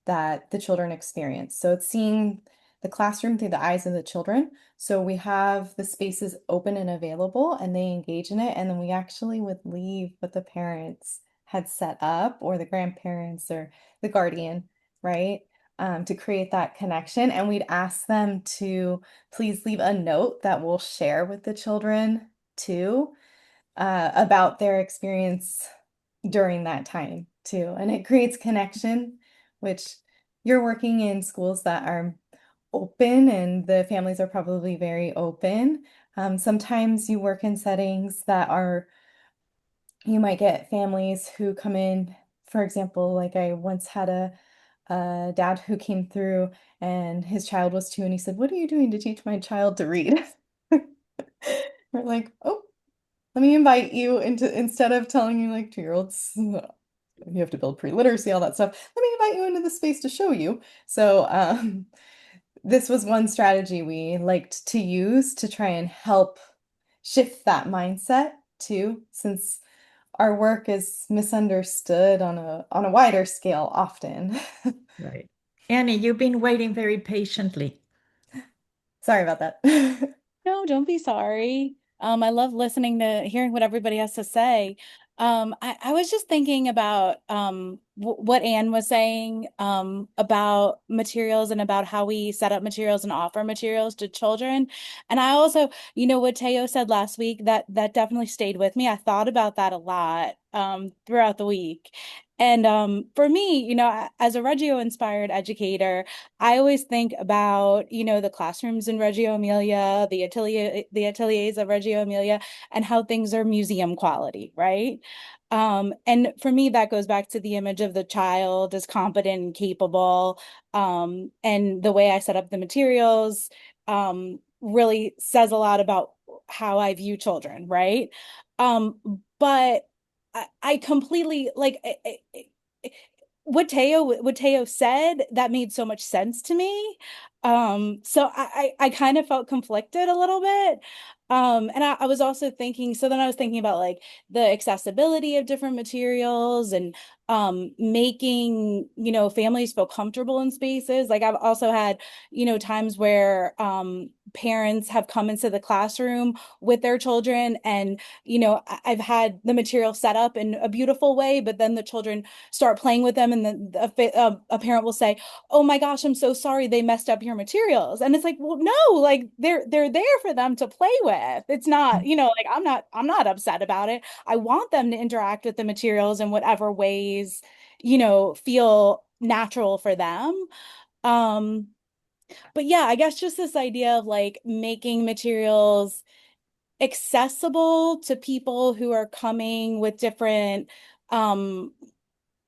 that the children experience. So it's seeing the classroom through the eyes of the children. So we have the spaces open and available, and they engage in it. And then we actually would leave what the parents had set up, or the grandparents, or the guardian, right? To create that connection. And we'd ask them to please leave a note that we'll share with the children too, about their experience during that time too. And it creates connection, which you're working in schools that are open and the families are probably very open. Sometimes you work in settings that are, you might get families who come in, for example, like I once had a dad who came through and his child was 2 and he said, "What are you doing to teach my child to read?" We're like, "Oh, let me invite you into, instead of telling you like 2-year-olds, you have to build pre-literacy, all that stuff. Let me invite you into the space to show you." So this was one strategy we liked to use to try and help shift that mindset too, since our work is misunderstood on a wider scale often. Right. Annie, you've been waiting very patiently. Sorry about that. No, don't be sorry. I love listening to hearing what everybody has to say. I was just thinking about what Anne was saying about materials and about how we set up materials and offer materials to children. And I also, what Teo said last week, that definitely stayed with me. I thought about that a lot throughout the week. And for me, as a Reggio inspired educator, I always think about, the classrooms in Reggio Emilia, the ateliers of Reggio Emilia, and how things are museum quality, right? And for me, that goes back to the image of the child as competent and capable. And the way I set up the materials really says a lot about how I view children, right? But I completely like what Teo said, that made so much sense to me. So I kind of felt conflicted a little bit. And I was also thinking, so then I was thinking about like the accessibility of different materials and making, families feel comfortable in spaces. Like I've also had, times where parents have come into the classroom with their children, and I've had the material set up in a beautiful way, but then the children start playing with them, and then a parent will say, "Oh my gosh, I'm so sorry they messed up your materials." And it's like, well, no, like they're there for them to play with. It's not, like I'm not upset about it. I want them to interact with the materials in whatever ways, feel natural for them. Um, but yeah, I guess just this idea of like making materials accessible to people who are coming with different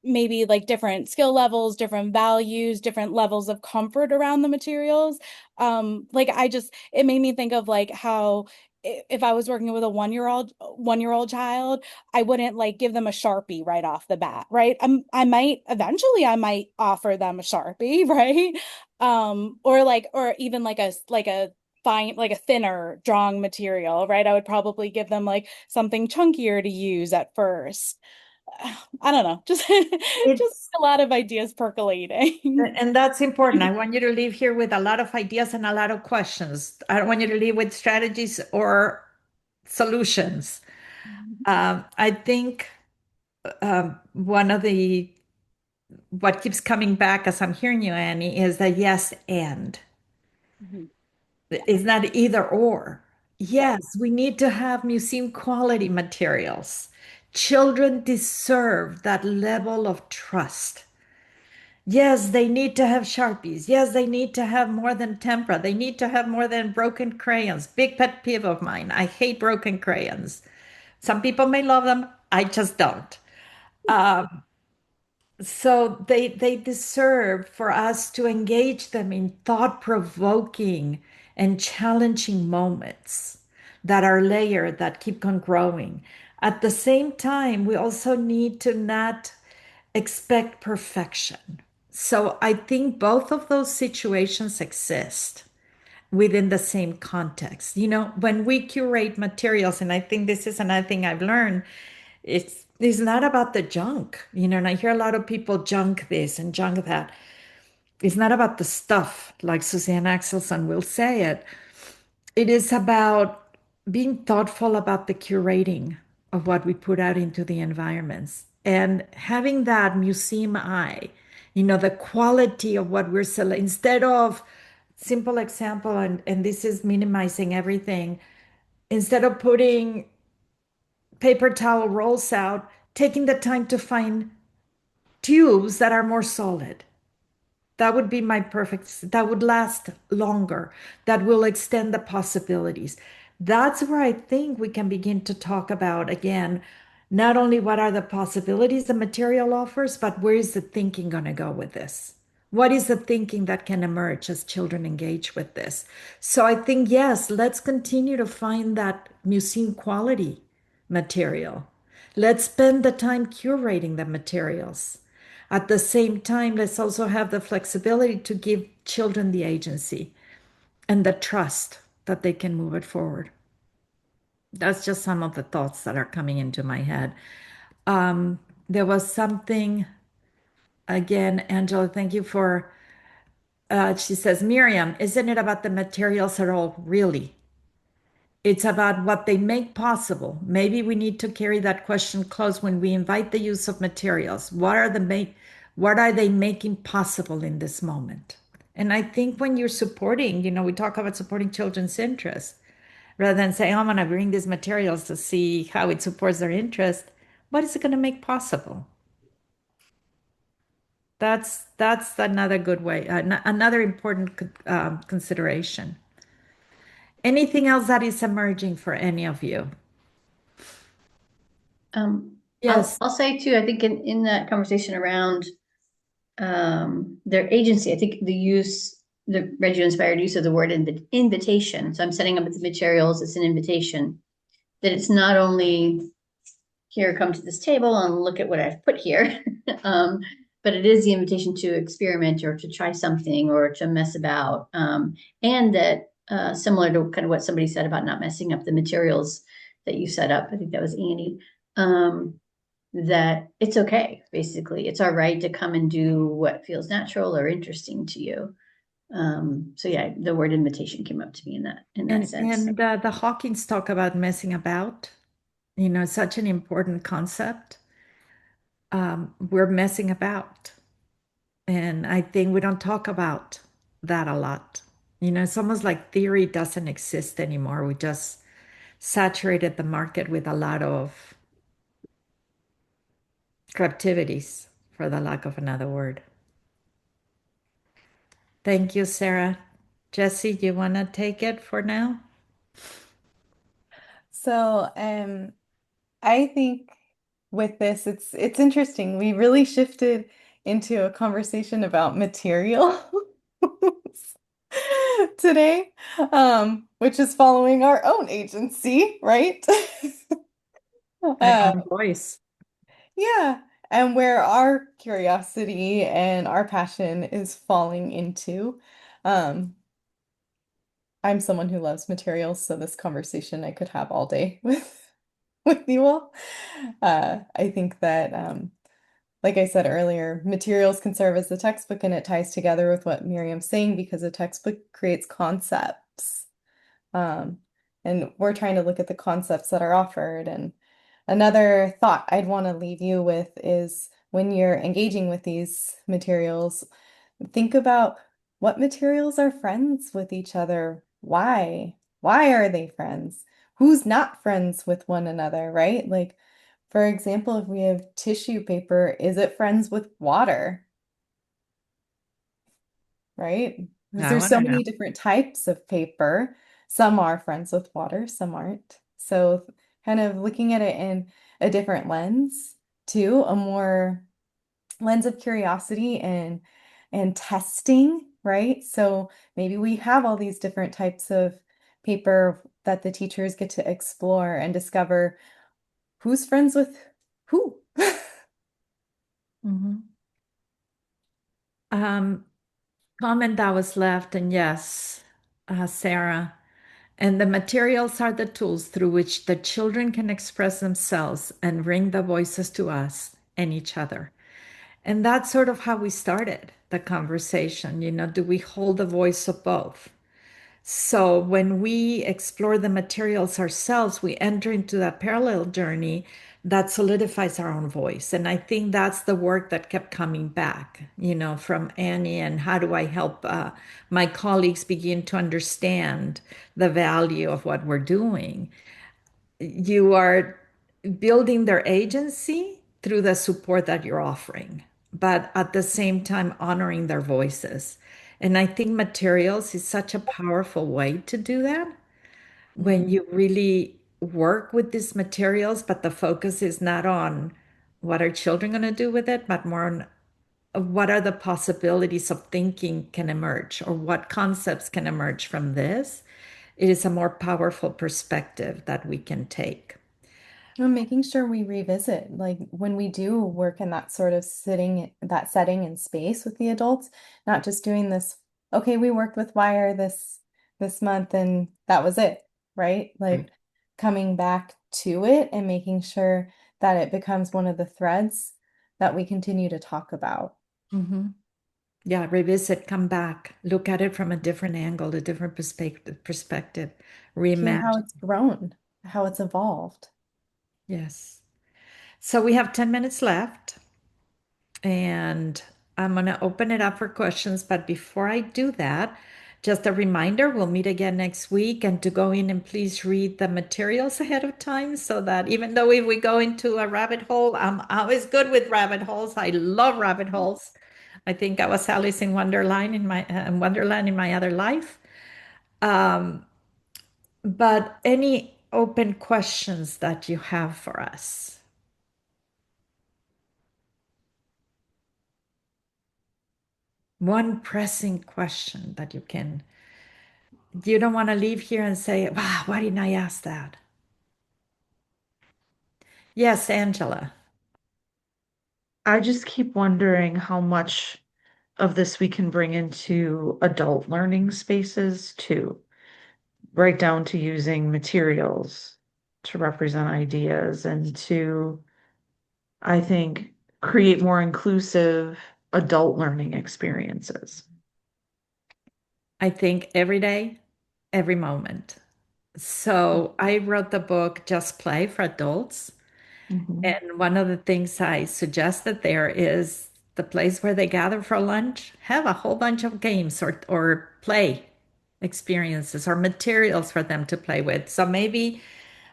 maybe like different skill levels, different values, different levels of comfort around the materials. Like it made me think of like how if I was working with a one-year-old child, I wouldn't like give them a Sharpie right off the bat, right? I might offer them a Sharpie, right? Or even like a fine, like a thinner drawing material, right? I would probably give them like something chunkier to use at first. I don't know, just It's a lot of ideas percolating. and that's important. I want you to leave here with a lot of ideas and a lot of questions. I don't want you to leave with strategies or solutions. I think one of the what keeps coming back as I'm hearing you, Annie, is that yes, and Mhm. Yeah, it's not either or. right. Yes, we need to have museum quality materials. Children deserve that level of trust. Yes, they need to have Sharpies. Yes, they need to have more than tempera. They need to have more than broken crayons. Big pet peeve of mine. I hate broken crayons. Some people may love them. I just don't. So they deserve for us to engage them in thought-provoking and challenging moments that are layered, that keep on growing. At the same time, we also need to not expect perfection. So I think both of those situations exist within the same context. When we curate materials, and I think this is another thing I've learned, it's not about the junk, and I hear a lot of people junk this and junk that. It's not about the stuff, like Suzanne Axelson will say it. It is about being thoughtful about the curating of what we put out into the environments and having that museum eye, the quality of what we're selling instead of simple example, and this is minimizing everything, instead of putting paper towel rolls out, taking the time to find tubes that are more solid. That would be my perfect, that would last longer, that will extend the possibilities. That's where I think we can begin to talk about again, not only what are the possibilities the material offers, but where is the thinking going to go with this? What is the thinking that can emerge as children engage with this? So I think, yes, let's continue to find that museum quality material. Let's spend the time curating the materials. At the same time, let's also have the flexibility to give children the agency and the trust that they can move it forward. That's just some of the thoughts that are coming into my head. There was something, again, Angela, thank you for, she says, Miriam, isn't it about the materials at all? Really? It's about what they make possible. Maybe we need to carry that question close when we invite the use of materials. What are they making possible in this moment? And I think when you're supporting, we talk about supporting children's interests rather than saying, oh, I'm going to bring these materials to see how it supports their interest. What is it going to make possible? That's another good way, another important consideration. Anything else that is emerging for any of you? I'll Yes. I'll say too, I think in that conversation around their agency, I think the Reggio inspired use of the word invitation. So I'm setting up the materials, it's an invitation that it's not only here, come to this table and look at what I've put here. But it is the invitation to experiment or to try something or to mess about. And that similar to kind of what somebody said about not messing up the materials that you set up. I think that was Annie. that it's okay, basically. It's our right to come and do what feels natural or interesting to you. So yeah, the word invitation came up to me in that sense. And the Hawkins talk about messing about, such an important concept. We're messing about. And I think we don't talk about that a lot. It's almost like theory doesn't exist anymore. We just saturated the market with a lot of activities, for the lack of another word. Thank you, Sarah. Jesse, do you want to take it for now? So, I think with this, it's interesting. We really shifted into a conversation about materials today, which is following our own agency, right? Our Uh, own voice. yeah, and where our curiosity and our passion is falling into. Um, I'm someone who loves materials, so this conversation I could have all day with you all. I think that like I said earlier, materials can serve as the textbook, and it ties together with what Miriam's saying because a textbook creates concepts. Um, and we're trying to look at the concepts that are offered. And another thought I'd want to leave you with is when you're engaging with these materials, think about what materials are friends with each other. Why? Why are they friends? Who's not friends with one another, right? Like, for example, if we have tissue paper, is it friends with water, right? Because I there's want so to know. many different types of paper. Some are friends with water, some aren't. So kind of looking at it in a different lens too, a more lens of curiosity and testing, right? So maybe we have all these different types of paper that the teachers get to explore and discover who's friends with who. Mhm. Um, Comment that was left, and yes, Sarah. And the materials are the tools through which the children can express themselves and bring the voices to us and each other. And that's sort of how we started the conversation. Do we hold the voice of both? So when we explore the materials ourselves, we enter into that parallel journey that solidifies our own voice. And I think that's the work that kept coming back, from Annie, and how do I help my colleagues begin to understand the value of what we're doing? You are building their agency through the support that you're offering, but at the same time honoring their voices. And I think materials is such a powerful way to do that when you really work with these materials, but the focus is not on what are children going to do with it, but more on what are the possibilities of thinking can emerge or what concepts can emerge from this. It is a more powerful perspective that we can take. And making sure we revisit, like when we do work in that sort of that setting and space with the adults, not just doing this, okay, we worked with Wire this month and that was it, right? Like coming back to it and making sure that it becomes one of the threads that we continue to talk about. Mhm. Yeah, revisit, come back, look at it from a different angle, a different perspective, Hear how reimagine. it's grown, how it's evolved. Yes. So we have 10 minutes left, and I'm going to open it up for questions. But before I do that, just a reminder, we'll meet again next week, and to go in and please read the materials ahead of time so that even though if we go into a rabbit hole, I'm always good with rabbit holes. I love rabbit holes. I think I was Alice in Wonderland in my other life. Um, but any open questions that you have for us? One pressing question that you don't want to leave here and say, wow, why didn't I ask that? Yes, Angela. I just keep wondering how much of this we can bring into adult learning spaces too, right down to using materials to represent ideas and to I think, create more inclusive adult learning experiences. I think every day, every moment. So I wrote the book Just Play for adults. Mhm. And one of the things I suggested there is the place where they gather for lunch, have a whole bunch of games or play experiences or materials for them to play with. So maybe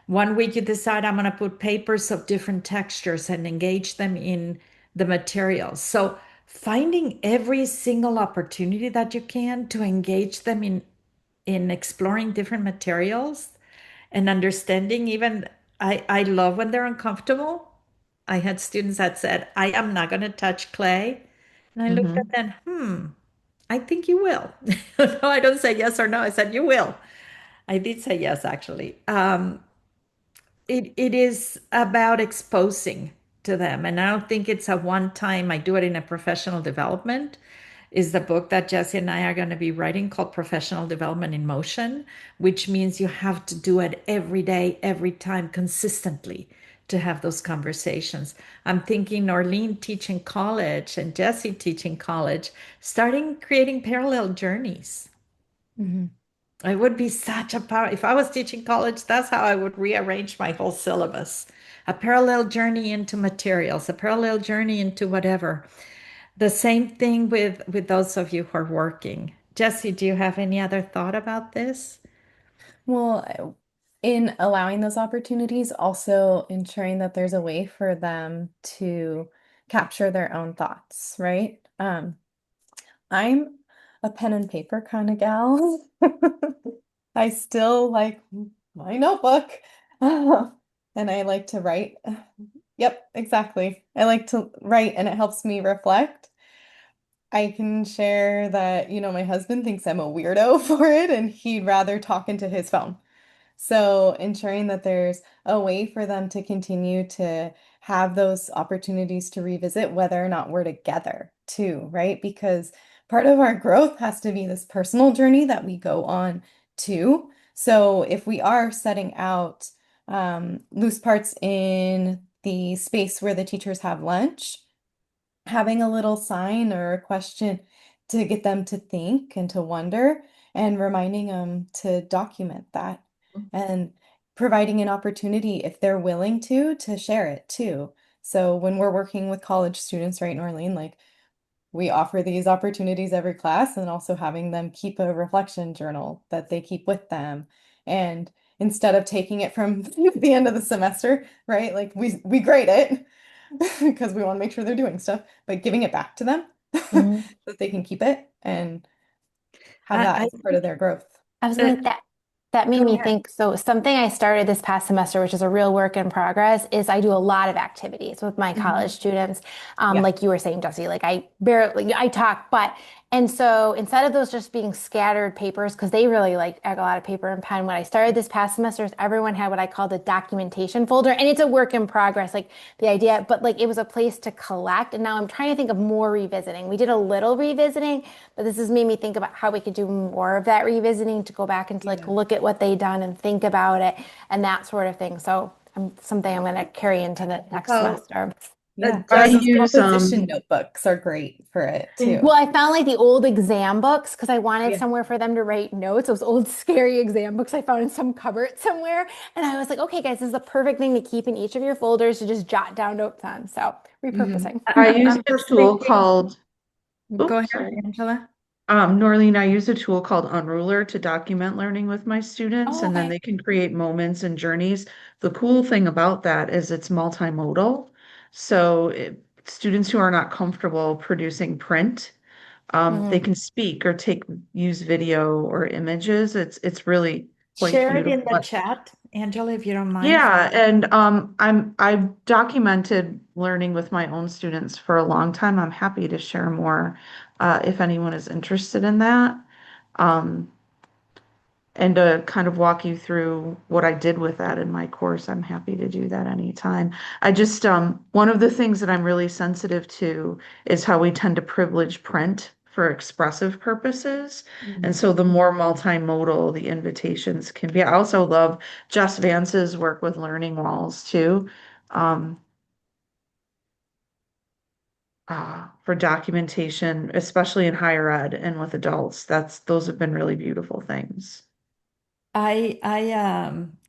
one week you decide I'm going to put papers of different textures and engage them in the materials. So finding every single opportunity that you can to engage them in exploring different materials and understanding even I love when they're uncomfortable. I had students that said, I am not going to touch clay. And I looked at Mhm. them, I think you will. No, I don't say yes or no. I said, you will. I did say yes, actually. It is about exposing to them. And I don't think it's a one time, I do it in a professional development, is the book that Jesse and I are going to be writing called Professional Development in Motion, which means you have to do it every day, every time, consistently to have those conversations. I'm thinking Norlene teaching college and Jesse teaching college, starting creating parallel journeys. Mhm. It would be such a power. If I was teaching college, that's how I would rearrange my whole syllabus. A parallel journey into materials, a parallel journey into whatever. The same thing with those of you who are working. Jesse, do you have any other thought about this? Well, in allowing those opportunities, also ensuring that there's a way for them to capture their own thoughts, right? I'm a pen and paper kind of gal. I still like my notebook. And I like to write. Yep, exactly. I like to write and it helps me reflect. I can share that, my husband thinks I'm a weirdo for it and he'd rather talk into his phone. So ensuring that there's a way for them to continue to have those opportunities to revisit whether or not we're together too, right? Because part of our growth has to be this personal journey that we go on too. So if we are setting out loose parts in the space where the teachers have lunch, having a little sign or a question to get them to think and to wonder and reminding them to document that and providing an opportunity if they're willing to share it too. So when we're working with college students, right, Norlene, like we offer these opportunities every class and also having them keep a reflection journal that they keep with them. And instead of taking it from the end of the semester, right? Like we grade it because we want to make sure they're doing stuff, but giving it back to them so Mhm. that they can keep it and have I, that I as part of their growth. I was uh, gonna that made go me ahead. think. So something I started this past semester, which is a real work in progress, is I do a lot of activities with my college Mhm. students. Yeah. Like you were saying, Jesse, like I barely I talk, but and so instead of those just being scattered papers, because they really like a lot of paper and pen, what I started this past semester is everyone had what I call the documentation folder, and it's a work in progress, like the idea, but like it was a place to collect. And now I'm trying to think of more revisiting. We did a little revisiting, but this has made me think about how we could do more of that revisiting to go back and to like Yeah. look at what they done and think about it and that sort of thing. So something I'm going to carry into the next Well, semester. Yeah. I just Those use composition notebooks are great for it too. Well, I found like the old exam books because I wanted Yeah. somewhere for them to write notes. Those old scary exam books I found in some cupboard somewhere. And I was like, okay, guys, this is the perfect thing to keep in each of your folders to just jot down notes on. So Mhm. repurposing. I use I'm a just tool thinking, called, go ahead, oops, sorry. Angela. Norlene, I use a tool called Unruler to document learning with my students, Oh, and then okay. they can create moments and journeys. The cool thing about that is it's multimodal. So students who are not comfortable producing print, they Mhm. can speak or use video or images. It's really quite Share it beautiful. in the chat, Angela, if you don't mind. Yeah, and I've documented learning with my own students for a long time. I'm happy to share more if anyone is interested in that. Um, and to kind of walk you through what I did with that in my course. I'm happy to do that anytime. I just one of the things that I'm really sensitive to is how we tend to privilege print for expressive purposes. And Mhm. so the more multimodal the invitations can be. I also love Jess Vance's work with learning walls too. Um, for documentation, especially in higher ed and with adults. Those have been really beautiful things. I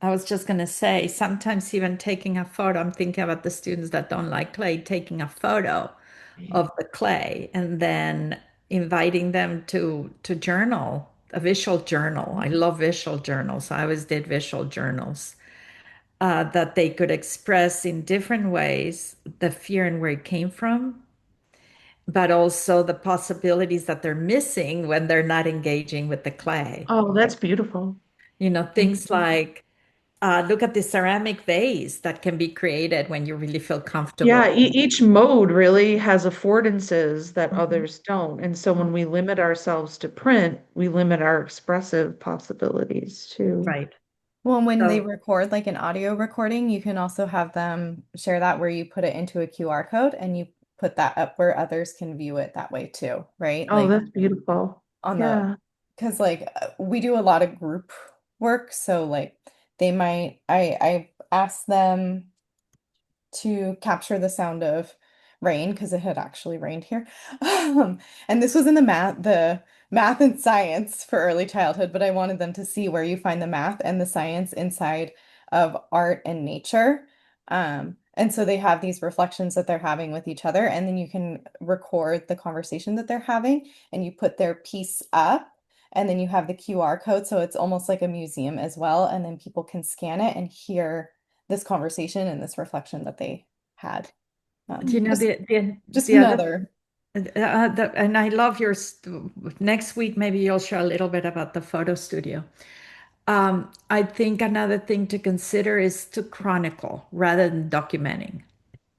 was just gonna say, sometimes even taking a photo, I'm thinking about the students that don't like clay, taking a photo of the clay and then inviting them to journal, a visual journal. I love visual journals. I always did visual journals that they could express in different ways the fear and where it came from, but also the possibilities that they're missing when they're not engaging with the clay. Oh, that's beautiful. Things like look at the ceramic vase that can be created when you really feel comfortable. Yeah, each mode really has affordances that Mhm. others don't. And so when we limit ourselves to print, we limit our expressive possibilities too. Right. Well, when they So, record like an audio recording, you can also have them share that where you put it into a QR code and you put that up where others can view it that way too, right? Oh, Like that's beautiful. on the, Yeah. because like we do a lot of group work, so like they might, I asked them to capture the sound of rain because it had actually rained here. And this was in the math and science for early childhood, but I wanted them to see where you find the math and the science inside of art and nature. And so they have these reflections that they're having with each other, and then you can record the conversation that they're having, and you put their piece up, and then you have the QR code, so it's almost like a museum as well, and then people can scan it and hear this conversation and this reflection that they had. you know, Just the the just the other another. and I love your next week. Maybe you'll share a little bit about the photo studio. I think another thing to consider is to chronicle rather than documenting.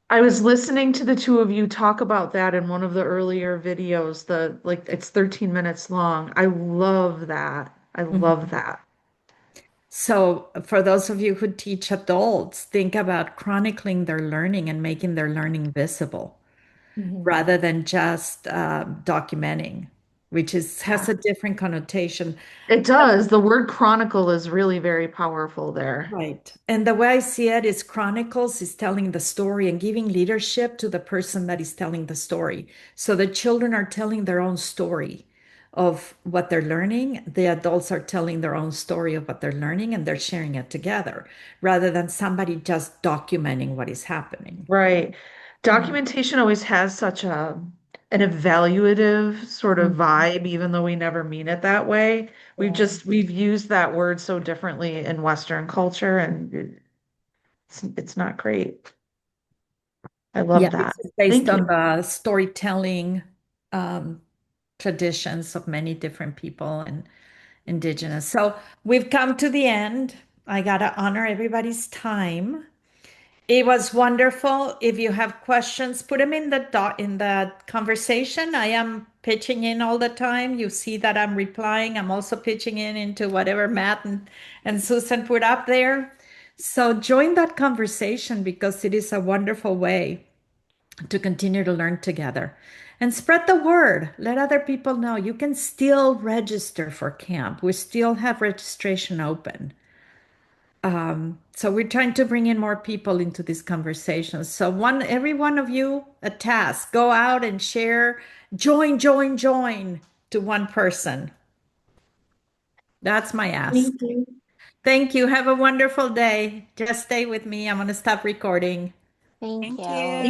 I was listening to the two of you talk about that in one of the earlier videos, it's 13 minutes long. I love that. I love Mhm. that. So, for those of you who teach adults, think about chronicling their learning and making their learning visible Mhm. rather than just documenting, which has Yeah. a different connotation. It does. The word chronicle is really very powerful there. Right. And the way I see it is chronicles is telling the story and giving leadership to the person that is telling the story. So the children are telling their own story of what they're learning. The adults are telling their own story of what they're learning and they're sharing it together rather than somebody just documenting what is happening. Right. Mhm. Documentation always has such an evaluative sort of Mhm. vibe, even though we never mean it that way. Yeah. We've used that word so differently in Western culture, and it's not great. I Yeah, love this that. is based Thank you. on the storytelling um, traditions of many different people and indigenous. So we've come to the end. I gotta honor everybody's time. It was wonderful. If you have questions, put them in the conversation. I am pitching in all the time. You see that I'm replying. I'm also pitching in into whatever Matt and Susan put up there. So join that conversation because it is a wonderful way to continue to learn together and spread the word. Let other people know you can still register for camp. We still have registration open. So we're trying to bring in more people into these conversations. So every one of you, a task, go out and share, join to one person. That's my ask. Thank you. Thank you. Have a wonderful day. Just stay with me. I'm going to stop recording. Thank Thank you. you.